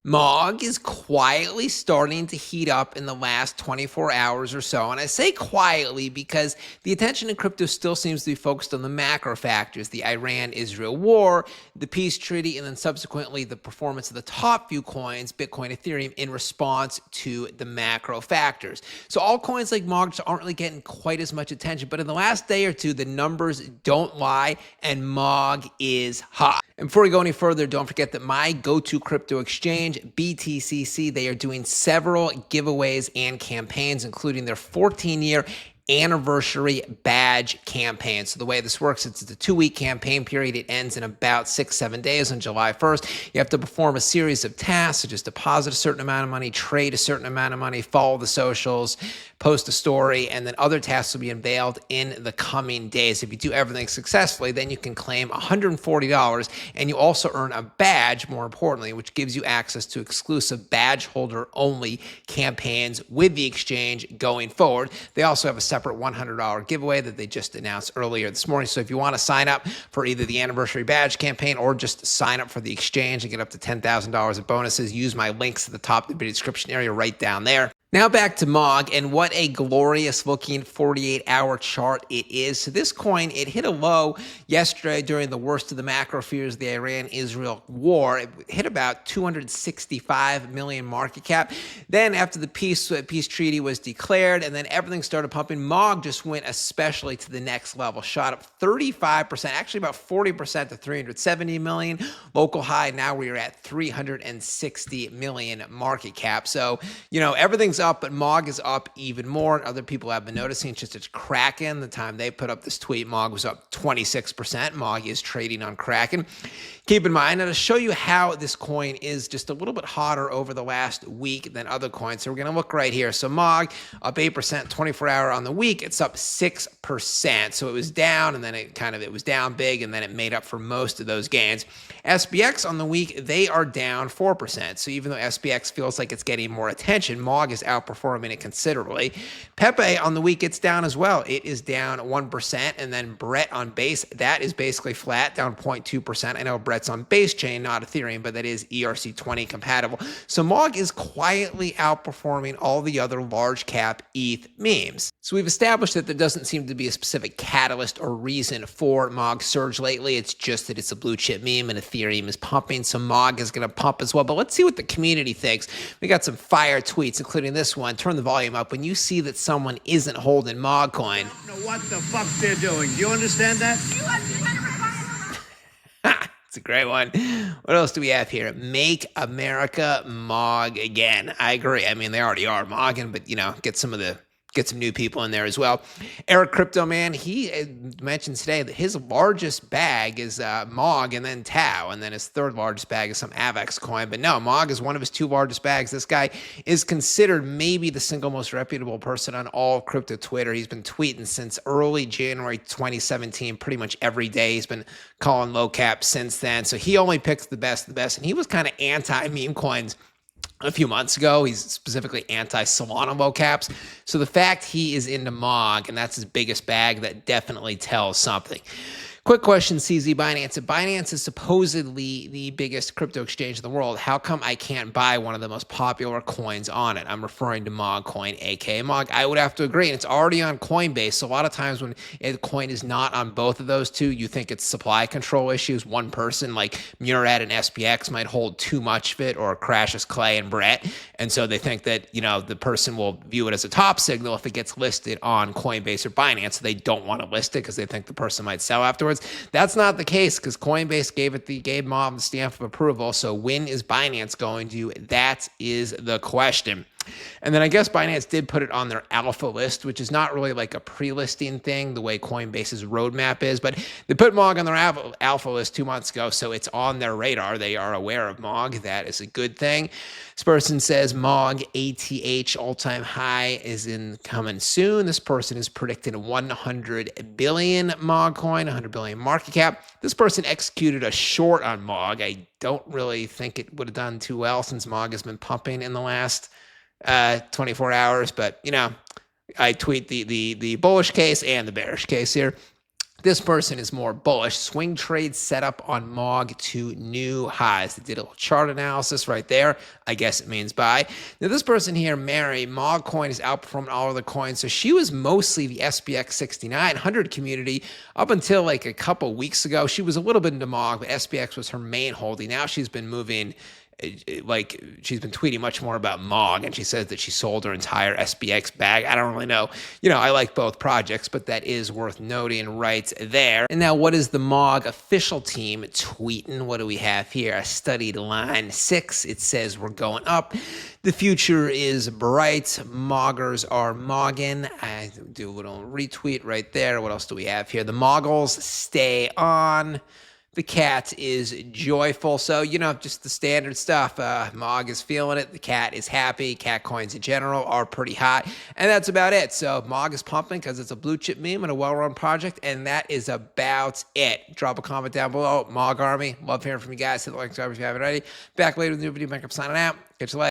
MOG is quietly starting to heat up in the last 24 hours or so. And I say quietly because the attention in crypto still seems to be focused on the macro factors, the Iran-Israel war, the peace treaty, and then subsequently the performance of the top few coins, Bitcoin, Ethereum, in response to the macro factors. So all coins like MOG just aren't really getting quite as much attention. But in the last day or two, the numbers don't lie, and MOG is hot. And before we go any further, don't forget that my go-to crypto exchange, BTCC, they are doing several giveaways and campaigns, including their 14-year anniversary badge campaign. So the way this works, it's a 2-week campaign period. It ends in about 6-7 days on July 1st. You have to perform a series of tasks, such as deposit a certain amount of money, trade a certain amount of money, follow the socials, post a story, and then other tasks will be unveiled in the coming days. If you do everything successfully, then you can claim $140, and you also earn a badge, more importantly, which gives you access to exclusive badge holder only campaigns with the exchange going forward. They also have a separate $100 giveaway that they just announced earlier this morning. So if you want to sign up for either the anniversary badge campaign or just sign up for the exchange and get up to $10,000 of bonuses, use my links at the top of the video description area right down there. Now back to MOG, and what a glorious looking 48-hour chart it is. So this coin, it hit a low yesterday during the worst of the macro fears of the Iran-Israel war. It hit about 265 million market cap. Then after the peace treaty was declared and then everything started pumping, MOG just went especially to the next level, shot up 35%, actually about 40% to 370 million. Local high, now we are at 360 million market cap. So, everything's up, but MOG is up even more. Other people have been noticing just it's Kraken. The time they put up this tweet, MOG was up 26%. MOG is trading on Kraken. Keep in mind, and to show you how this coin is just a little bit hotter over the last week than other coins. So we're going to look right here. So MOG up 8%, 24-hour on the week. It's up 6%. So it was down, and then it was down big, and then it made up for most of those gains. SPX on the week, they are down 4%. So even though SPX feels like it's getting more attention, MOG is outperforming it considerably. Pepe on the week, it's down as well. It is down 1%. And then Brett on base, that is basically flat, down 0.2%. I know Brett's on base chain, not Ethereum, but that is ERC20 compatible. So MOG is quietly outperforming all the other large cap ETH memes. So we've established that there doesn't seem to be a specific catalyst or reason for MOG surge lately. It's just that it's a blue chip meme and Ethereum is pumping, so MOG is going to pump as well. But let's see what the community thinks. We got some fire tweets, including this one. Turn the volume up when you see that someone isn't holding MOG coin. I don't know what the fuck they're doing. Do you understand that? It's a great one. What else do we have here? Make America MOG again. I agree. I mean, they already are MOGing, but get some new people in there as well. Eric Crypto Man, he mentioned today that his largest bag is MOG and then Tau, and then his third largest bag is some AVAX coin. But no, MOG is one of his 2 largest bags. This guy is considered maybe the single most reputable person on all of crypto Twitter. He's been tweeting since early January 2017, pretty much every day. He's been calling low cap since then. So he only picks the best, and he was kind of anti-meme coins a few months ago. He's specifically anti-Solana low caps. So the fact he is into MOG and that's his biggest bag, that definitely tells something. Quick question, CZ Binance. If Binance is supposedly the biggest crypto exchange in the world, how come I can't buy one of the most popular coins on it? I'm referring to MOG coin, aka MOG. I would have to agree, and it's already on Coinbase. So a lot of times when a coin is not on both of those two, you think it's supply control issues. One person like Murad and SPX might hold too much of it, or Crashes Clay and Brett, and so they think that the person will view it as a top signal if it gets listed on Coinbase or Binance. So they don't want to list it because they think the person might sell afterwards. That's not the case because Coinbase gave MOG the stamp of approval. So when is Binance going to? That is the question. And then I guess Binance did put it on their alpha list, which is not really like a pre-listing thing the way Coinbase's roadmap is, but they put MOG on their alpha list 2 months ago, so it's on their radar. They are aware of MOG. That is a good thing. This person says MOG ATH all-time high is coming soon. This person is predicting 100 billion MOG coin, 100 billion market cap. This person executed a short on MOG. I don't really think it would have done too well since MOG has been pumping in the last 24 hours, but I tweet the bullish case and the bearish case here. This person is more bullish. Swing trade set up on MOG to new highs. They did a little chart analysis right there. I guess it means buy. Now, this person here, Mary, MOG coin has outperformed all other coins. So she was mostly the SPX 6900 community up until like a couple weeks ago. She was a little bit into MOG, but SPX was her main holding. Now she's been moving, like she's been tweeting much more about MOG, and she says that she sold her entire SPX bag. I don't really know. I like both projects, but that is worth noting right there. And now, what is the MOG official team tweeting? What do we have here? I studied line 6. It says we're going up. The future is bright. Moggers are mogging. I do a little retweet right there. What else do we have here? The Moggles stay on. The cat is joyful. So, just the standard stuff. MOG is feeling it. The cat is happy. Cat coins in general are pretty hot. And that's about it. So MOG is pumping because it's a blue chip meme and a well-run project. And that is about it. Drop a comment down below. MOG Army. Love hearing from you guys. Hit the like, subscribe if you haven't already. Back later with a new video. Back up signing out. Catch you later.